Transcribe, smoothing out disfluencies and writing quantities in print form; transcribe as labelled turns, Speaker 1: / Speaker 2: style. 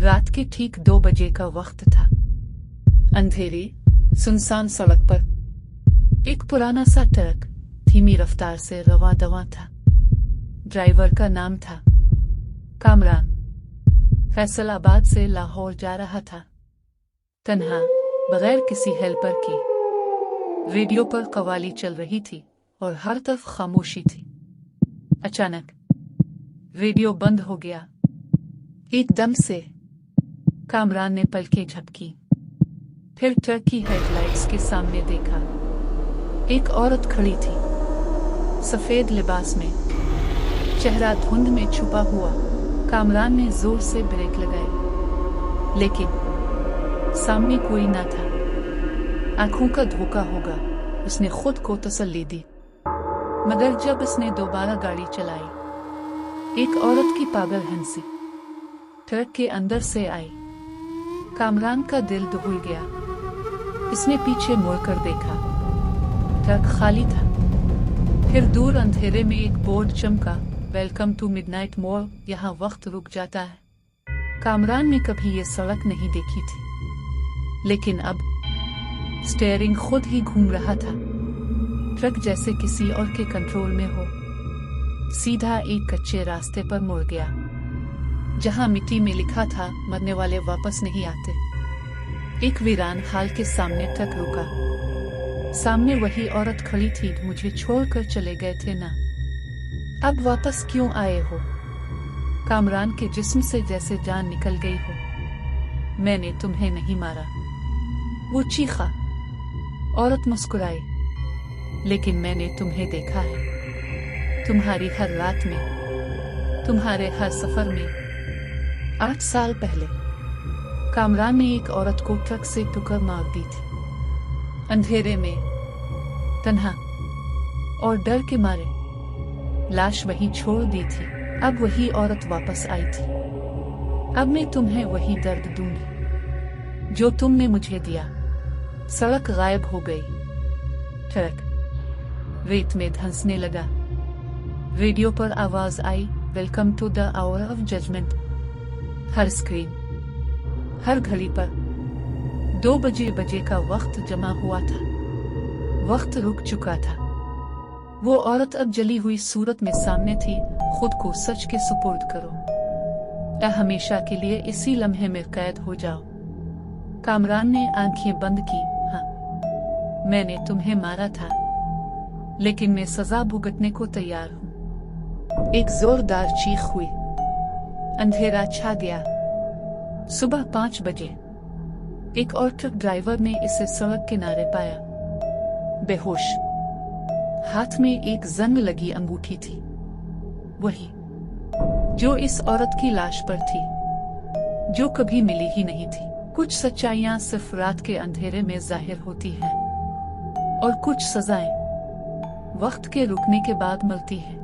Speaker 1: रात के ठीक 2 बजे का वक्त था। अंधेरी सुनसान सड़क पर एक पुराना सा ट्रक धीमी रफ्तार से रवा दवा था। ड्राइवर का नाम था कामरान। फैसलाबाद से लाहौर जा रहा था, तन्हा, बगैर किसी हेल्पर के। रेडियो पर कव्वाली चल रही थी और हर तरफ खामोशी थी। अचानक रेडियो बंद हो गया। एकदम से कामरान ने पलकें झपकी, फिर ट्रक की हेडलाइट्स के सामने देखा। एक औरत खड़ी थी, सफेद लिबास में, चेहरा धुंध में छुपा हुआ। कामरान ने जोर से ब्रेक लगाए, लेकिन सामने कोई न था। आंखों का धोखा होगा, उसने खुद को तसल्ली दी। मगर जब उसने दोबारा गाड़ी चलाई, एक औरत की पागल हंसी ट्रक के अंदर से आई। कामरान का दिल दहल गया। इसने पीछे मुड़कर देखा, ट्रक खाली था। फिर दूर अंधेरे में एक बोर्ड चमका, वेलकम टू मिडनाइट मॉल, यहाँ वक्त रुक जाता है। कामरान ने कभी ये सड़क नहीं देखी थी, लेकिन अब स्टीयरिंग खुद ही घूम रहा था। ट्रक जैसे किसी और के कंट्रोल में हो, सीधा एक कच्चे रास्ते पर मुड़ गया, जहां मिट्टी में लिखा था, मरने वाले वापस नहीं आते। एक वीरान हाल के सामने ट्रक रुका। सामने वही औरत खड़ी थी, मुझे छोड़कर चले गए थे ना, अब वापस क्यों आए हो? कामरान के जिस्म से जैसे जान निकल गई हो। मैंने तुम्हें नहीं मारा, वो चीखा। औरत मुस्कुराई, लेकिन मैंने तुम्हें देखा है, तुम्हारी हर रात में, तुम्हारे हर सफर में। 8 साल पहले कामरान ने एक औरत को ट्रक से ठुकर मार दी थी, अंधेरे में, तन्हा और डर के मारे। लाश वहीं छोड़ दी थी। अब वही औरत वापस आई थी। अब मैं तुम्हें वही दर्द दूंगी जो तुमने मुझे दिया। सड़क गायब हो गई। ट्रक रेत में धंसने लगा। रेडियो पर आवाज आई, welcome to the hour of judgement. हर स्क्रीन, हर घड़ी पर 2 बजे का वक्त जमा हुआ था। वक्त रुक चुका था। वो औरत अब जली हुई सूरत में सामने थी। खुद को सच के सुपुर्द करो या हमेशा के लिए इसी लम्हे में कैद हो जाओ। कामरान ने आंखें बंद की। हाँ, मैंने तुम्हें मारा था, लेकिन मैं सजा भुगतने को तैयार हूँ। एक जोरदार चीख हुई। अंधेरा छा गया। सुबह 5 बजे एक और ट्रक ड्राइवर ने इसे सड़क किनारे पाया, बेहोश, हाथ में एक जंग लगी अंगूठी थी, वही जो इस औरत की लाश पर थी, जो कभी मिली ही नहीं थी। कुछ सच्चाइयां सिर्फ रात के अंधेरे में जाहिर होती हैं, और कुछ सजाएं वक्त के रुकने के बाद मिलती हैं।